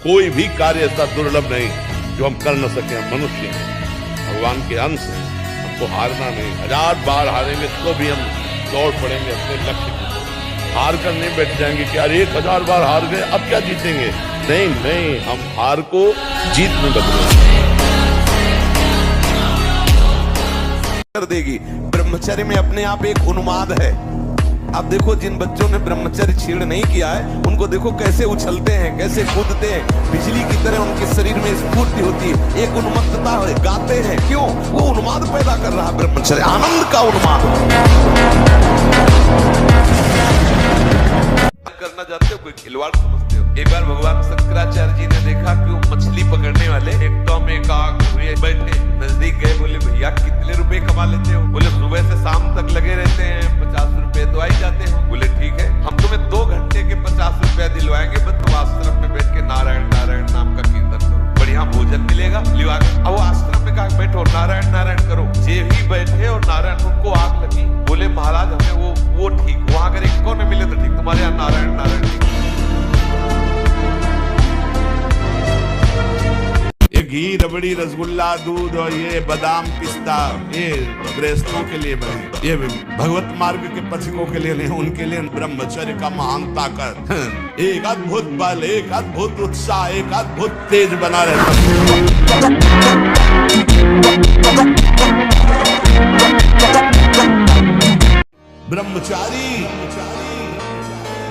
कोई भी कार्य ऐसा दुर्लभ नहीं जो हम कर न सके। हम मनुष्य हैं, भगवान के अंश हैं, हमको हारना नहीं। 1000 बार हारेंगे तो भी हम दौड़ पड़ेंगे अपने लक्ष्य की। हार कर नहीं बैठ जाएंगे कि यार 1000 बार हार गए अब क्या जीतेंगे। नहीं नहीं, हम हार को जीत में बदलेंगे। कर देगी। ब्रह्मचर्य में अपने आप एक उन्माद है। अब देखो जिन बच्चों ने ब्रह्मचर्य छीण नहीं किया है उनको देखो कैसे उछलते हैं, कैसे कूदते हैं, बिजली की तरह उनके शरीर में स्फूर्ति होती है, एक उन्मत्तता है, गाते हैं। क्यों? वो उन्माद पैदा कर रहा है ब्रह्मचर्य, आनंद का उन्माद। करना चाहते हो, कोई खिलवाड़ समझते हो? एक बार भगवान शंकराचार्य जी ने देखा कि वो मछली पकड़ने वाले एकदम एकाग्र हुए बैठे, नजदीक गए, बोले भैया कितने रुपए कमा लेते हो? बोले सुबह से शाम तक लगे रहते हैं, 50 रुपए तो आ ही जाते हैं। बोले ठीक है, हम तुम्हें 2 घंटे के 50 रुपया दिलवाएंगे, बस तुम आश्रम में बैठ के नारायण नारायण नाम का कीर्तन करो, बढ़िया भोजन मिलेगा। अब वो आश्रम में कहा बैठो नारायण नारायण करो। जे भी बैठे और नारायण, उनको आग लगी। बोले महाराज हमें वो ठीक, वहां अगर एक को न मिले तो ठीक, तुम्हारे यहाँ नारायण नारायण ठीक। ये घी, रबड़ी, रसगुल्ला, दूध और ये बादाम, पिस्ता, ये गृहस्थों के लिए बने, ये भगवत मार्ग के पथिकों के लिए नहीं, उनके लिए ब्रह्मचर्य का महान ताकत, एक अद्भुत बल, एक अद्भुत उत्साह, एक अद्भुत तेज बना रहता है। ब्रह्मचारी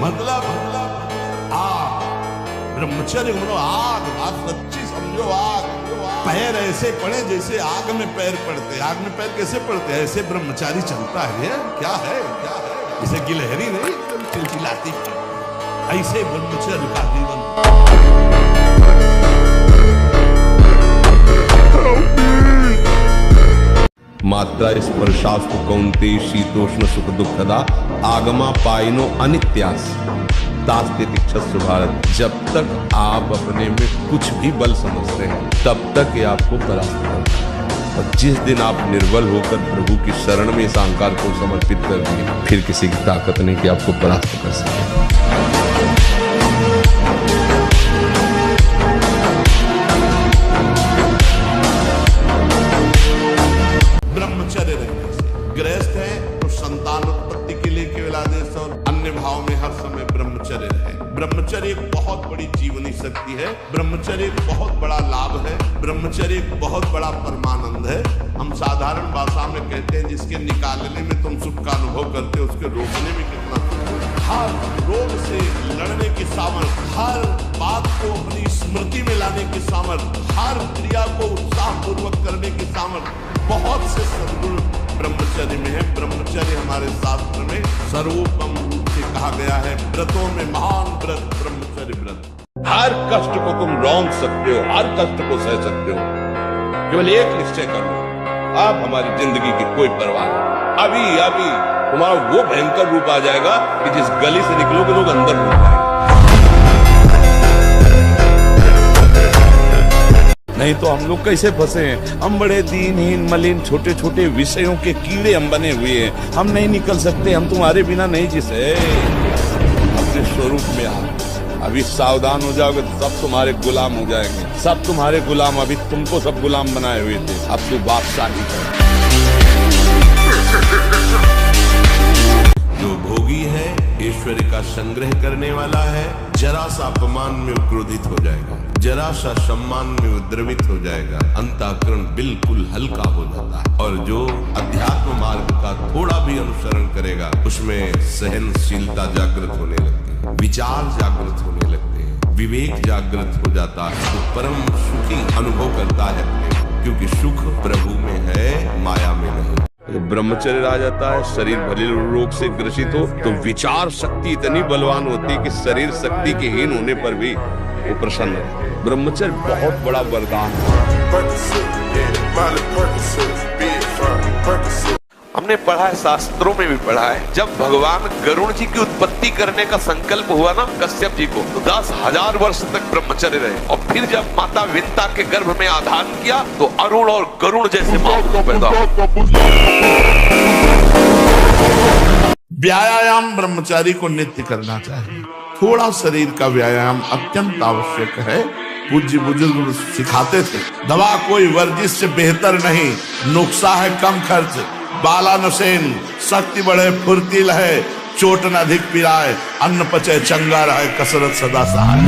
मतलब आग, ब्रह्मचर्य मतलब आग सच्ची समझो। आग, पैर ऐसे पड़े जैसे आग में पैर पड़ते। आग में पैर कैसे पड़ते हैं? ऐसे ब्रह्मचारी चलता है। क्या है क्या है? इसे गिलहरी नहीं चिलचिलाती, ऐसे ब्रह्मचर्य का जीवन। मात्रा स्पर्शास्तु कौन्ते शीतोष्ण सुख दुखदा आगमा पाइनो अनित्यास दास्ते तिक्षस्व भारत। जब तक आप अपने में कुछ भी बल समझते हैं तब तक ये आपको परास्त करता है, और जिस दिन आप निर्बल होकर प्रभु की शरण में इस अहंकार को समर्पित कर दिए, फिर किसी की ताकत नहीं कि आपको परास्त कर सके। ब्रह्मचर्य रहने से गृहस्थ है तो संतान उत्पत्ति के लिए केवल आदेश और अन्य भाव में हर समय ब्रह्मचर्य है। ब्रह्मचर्य एक बहुत बड़ी जीवनी शक्ति है। ब्रह्मचर्य एक बहुत बड़ा लाभ है। ब्रह्मचर्य एक बहुत बड़ा परमानंद है। हम साधारण भाषा में कहते हैं जिसके निकालने में तुम सुख का अनुभव करते हो उसके रोकने में कितना सुख हो। हर रोग से लड़ने की सामर्थ्य, हर बात को अपनी स्मृति में लाने की सामर्थ्य, हर क्रिया को उत्साह पूर्वक करने की सामर्थ्य, बहुत से सद्गुण ब्रह्मचर्य में है। ब्रह्मचर्य हमारे शास्त्र में सर्वोत्तम रूप से कहा गया है। व्रतों में महान व्रत ब्रह्मचर्य व्रत। हर कष्ट को तुम रौंद सकते हो, हर कष्ट को सह सकते हो। केवल एक निश्चय करो, अब हमारी जिंदगी की कोई परवाह नहीं। अभी अभी तुम्हारा वो भयंकर रूप आ जाएगा कि जिस गली से निकलोगे लोग अंदर घुस जाएंगे। नहीं तो हम लोग कैसे फंसे हैं? हम बड़े दीनहीन मलिन छोटे छोटे विषयों के कीड़े हम बने हुए हैं। हम नहीं निकल सकते, हम तुम्हारे बिना नहीं जी सकते। अपने स्वरूप में आ, अभी सावधान हो जाओगे तो सब तुम्हारे गुलाम हो जाएंगे। सब तुम्हारे गुलाम, अभी तुमको सब गुलाम बनाए हुए थे, अब तू बादशाही कर। जो भोगी है, ऐश्वर्य का संग्रह करने वाला है, जरा सा अपमान में क्रोधित हो जाएगा, जरा सा सम्मान में उद्रवित हो जाएगा, अंतःकरण बिल्कुल हल्का हो जाता है। और जो अध्यात्म मार्ग का थोड़ा भी अनुसरण करेगा उसमें सहनशीलता जागृत होने लगती है, विचार जागृत होने लगते हैं, विवेक जागृत हो जाता है, तो परम सुखी अनुभव करता है अपने, क्योंकि सुख प्रभु में है, माया में नहीं। ब्रह्मचर्य आ जाता है, शरीर भले रोग से ग्रसित हो तो विचार शक्ति इतनी बलवान होती है कि शरीर शक्ति के हीन होने पर भी वो प्रसन्न है। ब्रह्मचर्य बहुत बड़ा वरदान है। हमने पढ़ा है, शास्त्रों में भी पढ़ा है, जब भगवान गरुड़ जी की उत्पत्ति करने का संकल्प हुआ ना कश्यप जी को, तो 10,000 वर्ष तक ब्रह्मचर्य रहे। और फिर जब माता विंता के गर्भ में आधान किया तो अरुण और गरुड़ जैसे महापुरुष पैदा हुए। व्यायाम ब्रह्मचारी को नित्य करना चाहिए। थोड़ा शरीर का व्यायाम अत्यंत आवश्यक है। पूज्य बुजुर्ग सिखाते थे, दवा कोई वर्जिश से बेहतर नहीं, नुस्खा है कम खर्च, बाला नसेन, शक्ति बढ़े फुर्ती लहे, चोट न अधिक पिराए, अन्न पचे चंगा रहे, कसरत सदा सहाय।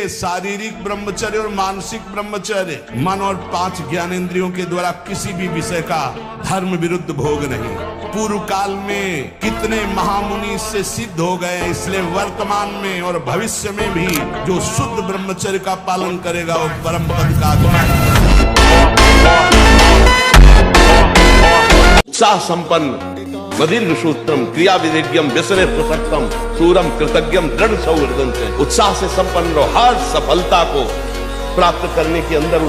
शारीरिक ब्रह्मचर्य और मानसिक ब्रह्मचर्य, मन और 5 ज्ञानेंद्रियों के द्वारा किसी भी विषय का धर्म विरुद्ध भोग नहीं। पूर्व काल में कितने महामुनि इससे सिद्ध हो गए, इसलिए वर्तमान में और भविष्य में भी जो शुद्ध ब्रह्मचर्य का पालन करेगा वो परम पद का आत्मा। उत्साह संपन्न, मदीर्घ सूत्रम, क्रिया विधिज्ञम, व्यसने प्रसक्तम, सूरम कृतज्ञम, दृढ़ सौहृदं से। उत्साह से संपन्न रहो, हर सफलता को प्राप्त करने के अंदर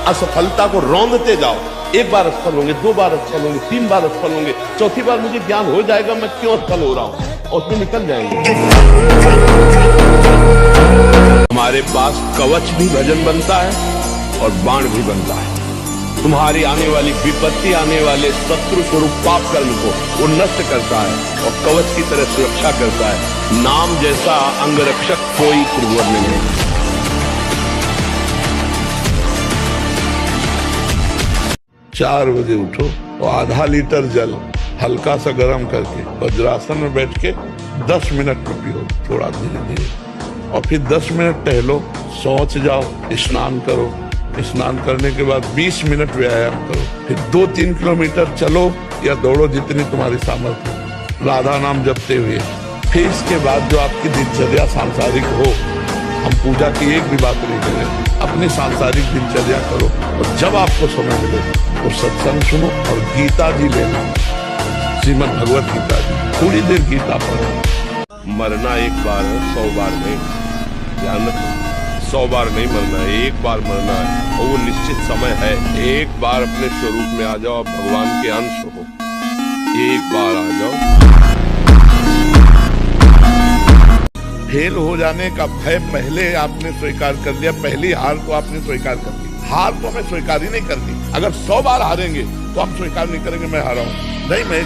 असफलता को रौंदते जाओ। एक बार असफल होंगे, 2 बार असफल होंगे, 3 बार असफल होंगे, चौथी बार मुझे ज्ञान हो जाएगा मैं क्यों असफल हो रहा हूं, और उसमें निकल जाएंगे। हमारे पास कवच भी भजन बनता है और बाण भी बनता है। तुम्हारी आने वाली विपत्ति, आने वाले शत्रु स्वरूप पाप कर्म को वो नष्ट करता है और कवच की तरह सुरक्षा करता है। नाम जैसा अंगरक्षक कोई त्रिभुवन में नहीं। 4 बजे उठो और आधा लीटर जल हल्का सा गर्म करके वज्रासन में बैठ के 10 मिनट में पियो, थोड़ा धीरे धीरे, और फिर 10 मिनट टहलो, शौच जाओ, स्नान करो, स्नान करने के बाद 20 मिनट व्यायाम करो, फिर 2-3 किलोमीटर चलो या दौड़ो जितनी तुम्हारी सामर्थ्य हो, राधा नाम जपते हुए। फिर इसके बाद जो आपकी दिनचर्या सांसारिक हो, हम पूजा की एक भी बात नहीं करें, अपनी सांसारिक दिनचर्या करो, और जब आपको समय मिले तो सत्संग सुनो और गीता जी लेना, श्रीमद् भगवत गीता जी, थोड़ी देर गीता पढ़ो। मरना एक बार है, 100 बार नहीं, ध्यान रखो, 100 बार नहीं मरना है, एक बार मरना है, और वो निश्चित समय है। एक बार अपने स्वरूप में आ जाओ, भगवान के अंश हो, एक बार आ जाओ। फेल हो जाने का भय पहले आपने स्वीकार कर लिया, पहली हार को आपने स्वीकार कर ली। हार तो हमें स्वीकार ही नहीं करनी। अगर 100 बार हारेंगे तो हम स्वीकार नहीं करेंगे मैं हारा हूं, नहीं मैं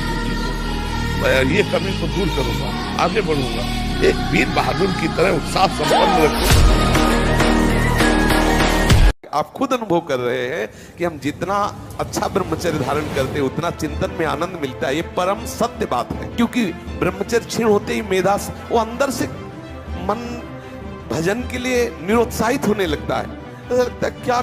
ये कमी को दूर करूंगा, आगे बढ़ूंगा, एक वीर बहादुर की तरह उत्साह संपन्न रखूंगा। आप खुद अनुभव कर रहे हैं कि हम जितना अच्छा ब्रह्मचर्य धारण करते हैं उतना चिंतन में आनंद मिलता है। ये परम सत्य बात है, क्योंकि ब्रह्मचर्य क्षीण होते ही मेधा वो अंदर से मन भजन के लिए निरुत्साहित होने लगता है। ऐसा लगता है क्या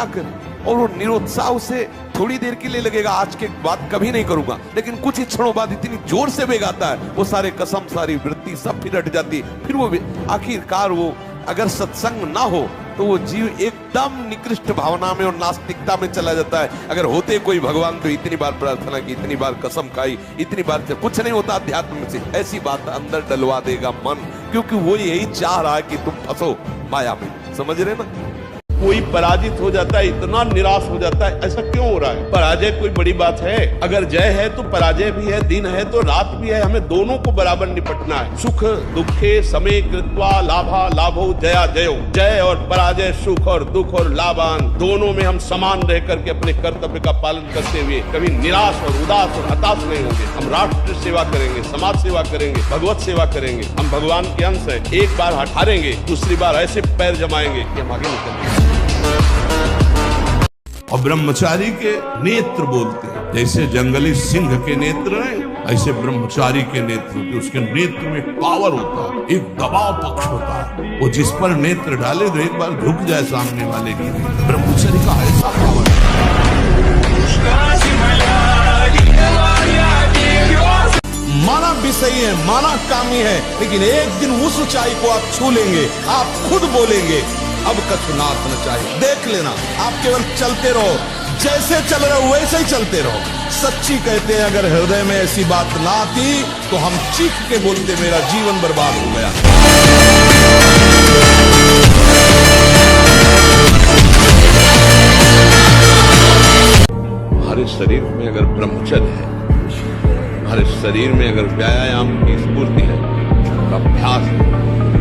करें, और वो निरुत्साह उसे थोड़ी देर के लिए लगेगा, आज के बाद कभी नहीं करूंगा, लेकिन कुछ ही क्षणों बाद इतनी जोर से वेग आता है, वो सारे कसम, सारी वृत्ति सब फिर हट जाती है। फिर वो आखिरकार वो अगर सत्संग ना हो तो वो जीव एकदम निकृष्ट भावना में और नास्तिकता में चला जाता है। अगर होते कोई भगवान तो इतनी बार प्रार्थना की, इतनी बार कसम खाई, इतनी बार कुछ नहीं होता अध्यात्म से, ऐसी बात अंदर डलवा देगा मन, क्योंकि वो यही चाह रहा है कि तुम फंसो माया में। समझ रहे ना? कोई पराजित हो जाता है, इतना निराश हो जाता है, ऐसा क्यों हो रहा है? पराजय कोई बड़ी बात है? अगर जय है तो पराजय भी है, दिन है तो रात भी है, हमें दोनों को बराबर निपटना है। सुख दुखे समे कृत्वा लाभा लाभो जया जयो, जय और पराजय, सुख और दुख और लाभान, दोनों में हम समान रह करके अपने कर्तव्य का पालन करते हुए कभी निराश और उदास और हताश नहीं होंगे। हम राष्ट्र सेवा करेंगे, समाज सेवा करेंगे, भगवत सेवा करेंगे। हम भगवान के अंश है। एक बार हारेंगे, दूसरी बार ऐसे पैर जमाएंगे कि हम आगे निकलेंगे। और ब्रह्मचारी के नेत्र बोलते हैं, जैसे जंगली सिंह के नेत्र हैं, ऐसे ब्रह्मचारी के नेत्र, उसके नेत्र में पावर होता है, एक दबाव पक्ष होता है। वो जिस पर नेत्र डाले तो एक बार झुक जाए सामने वाले की। ब्रह्मचारी का ऐसा पावर है। माना विषयी है, माना कामी है, लेकिन एक दिन उस ऊंचाई को आप छू लेंगे, आप खुद बोलेंगे अब कछुनाथ न चाहिए। देख लेना, आप केवल चलते रहो, जैसे चल रहे हो वैसे ही चलते रहो। सच्ची कहते हैं, अगर हृदय में ऐसी बात ना आती तो हम चीख के बोलते मेरा जीवन बर्बाद हो गया। हमारे शरीर में अगर ब्रह्मचर्य है, हमारे शरीर में अगर व्यायाम की स्फूर्ति है, अभ्यास है,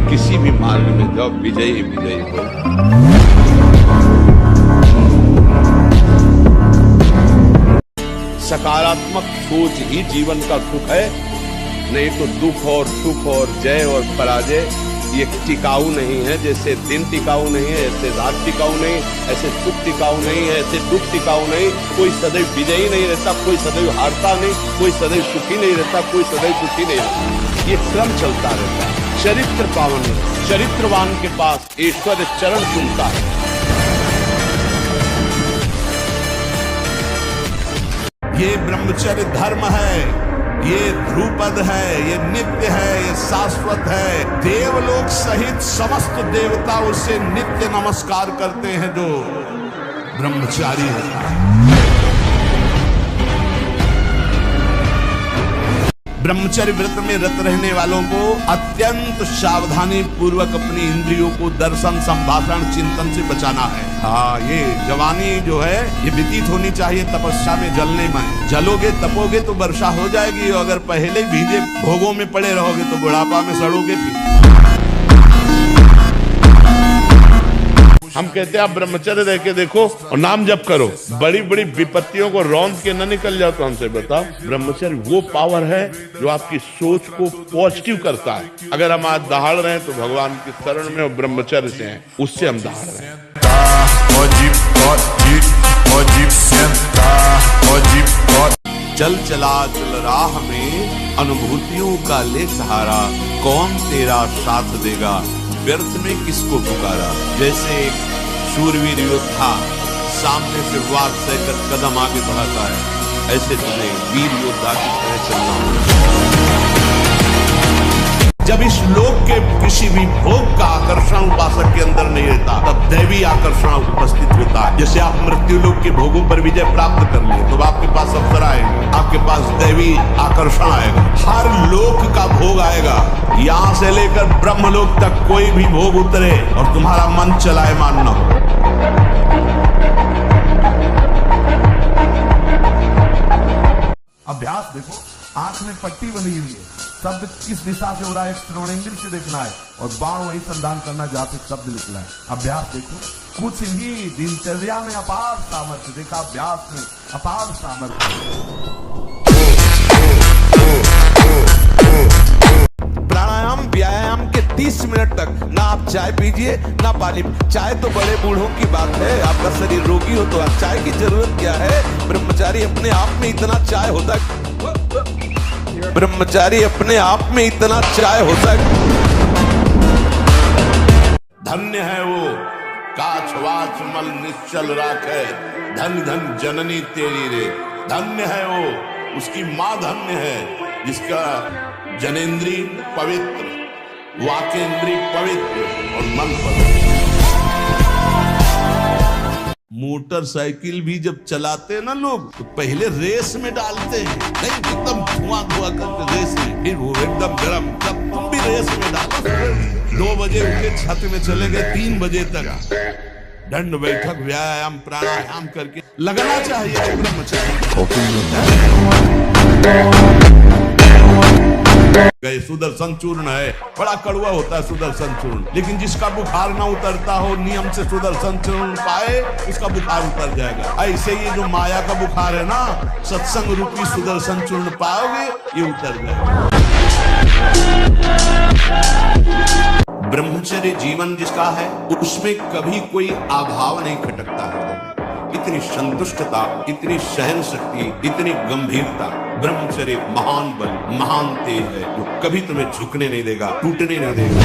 किसी भी मार्ग में जाओ विजयी विजयी हो। सकारात्मक सोच ही जीवन का सुख है, नहीं तो दुख और सुख और जय और पराजय ये टिकाऊ नहीं है। जैसे दिन टिकाऊ नहीं है, ऐसे रात टिकाऊ नहीं, ऐसे सुख टिकाऊ नहीं है, ऐसे दुख टिकाऊ नहीं। कोई सदैव विजयी नहीं रहता, कोई सदैव हारता नहीं, कोई सदैव सुखी नहीं रहता, कोई सदैव दुखी नहीं रहता। ये क्रम चलता रहता है। चरित्र पावन, चरित्रवान के पास ईश्वर चरण चुनता है। ये ब्रह्मचर्य धर्म है, ये ध्रुपद है, ये नित्य है, ये शाश्वत है। देवलोक सहित समस्त देवता उससे नित्य नमस्कार करते हैं जो ब्रह्मचारी है। ब्रह्मचर्य व्रत में रत रहने वालों को अत्यंत सावधानी पूर्वक अपनी इंद्रियों को दर्शन, संभाषण, चिंतन से बचाना है। हाँ, ये जवानी जो है ये व्यतीत होनी चाहिए तपस्या में, जलने में। जलोगे तपोगे तो वर्षा हो जाएगी, और अगर पहले भीजे भोगों में पड़े रहोगे तो बुढ़ापा में सड़ोगे फिर। हम कहते हैं आप ब्रह्मचर्य रह के देखो और नाम जप करो, बड़ी बड़ी विपत्तियों को रौंद के न निकल जाओ। तो हमसे बताओ, ब्रह्मचर्य वो पावर है जो आपकी सोच को पॉजिटिव करता है। अगर हम आज दहाड़ रहे हैं तो भगवान की शरण में और ब्रह्मचर्य से हैं, उससे हम दहाड़ रहे हैं। चल चला चल राह में अनुभूतियों का ले सहारा, कौन तेरा साथ देगा, व्यर्थ में किसको पुकारा। जैसे एक शूरवीर योद्धा सामने से वार सहकर कदम आगे बढ़ाता है, ऐसे तुम्हें वीर योद्धा की तरह चलना होगा। जब इस लोक के किसी भी भोग का आकर्षण उपासक के अंदर नहीं रहता, तब दैवी आकर्षण उपस्थित होता है। जैसे आप मृत्यु लोक के भोगों पर विजय प्राप्त कर लिए तो आपके पास अवसर आएगा, आपके पास दैवी आकर्षण आएगा। हर लोक का भोग आएगा, यहाँ से लेकर ब्रह्मलोक तक कोई भी भोग उतरे और तुम्हारा मन चलायमान न हो। अभ्यास देखो, आंख में पट्टी बनी हुई है, शब्द किस दिशा से हो रहा है श्रवणेंद्र से देखना है, और बाण वही संधान करना जहाँ पे शब्द निकला है। अभ्यास देखो, कुछ ही दिनचर्या में अपार सामर्थ्य देखा, अभ्यास में अपार सामर्थ्य। प्राणायाम व्यायाम के 30 मिनट तक ना आप चाय पीजिए ना पानी। चाय तो बड़े बूढ़ों की बात है, आपका शरीर रोगी हो तो आप चाय की जरूरत क्या है। ब्रह्मचारी अपने आप में इतना चाय होता है, ब्रह्मचारी अपने आप में इतना चाय होता है। धन्य है वो काछवाच मल निश्चल राखे, धन धन जननी तेरी रे। धन्य है वो, उसकी माँ धन्य है जिसका जनेन्द्री पवित्र, वाकेंद्री पवित्र और मन पवित्र। मोटरसाइकिल भी जब चलाते ना लोग तो पहले रेस में डालते हैं, नहीं एकदम धुआं धुआं करके रेस में, फिर वो एकदम गरम। जब तुम भी रेस में डालो, 2 बजे उठे छत में चले गए, 3 बजे तक दंड बैठक व्यायाम प्राणायाम करके लगना चाहिए ब्रह्मचारी। गए सुदर्शन चूर्ण है, बड़ा कड़वा होता है सुदर्शन चूर्ण, लेकिन जिसका बुखार ना उतरता हो, नियम से सुदर्शन चूर्ण पाए, उसका बुखार उतर जाएगा। ऐसे ये जो माया का बुखार है ना, सत्संग रूपी सुदर्शन चूर्ण पाओगे ये उतर जाएगा। ब्रह्मचर्य जीवन जिसका है उसमें कभी कोई अभाव नहीं खटकता है। इतनी संतुष्टता, इतनी सहन शक्ति, इतनी गंभीरता। ब्रह्मचर्य महान बल, महान तेज है जो कभी तुम्हें झुकने नहीं देगा, टूटने नहीं देगा।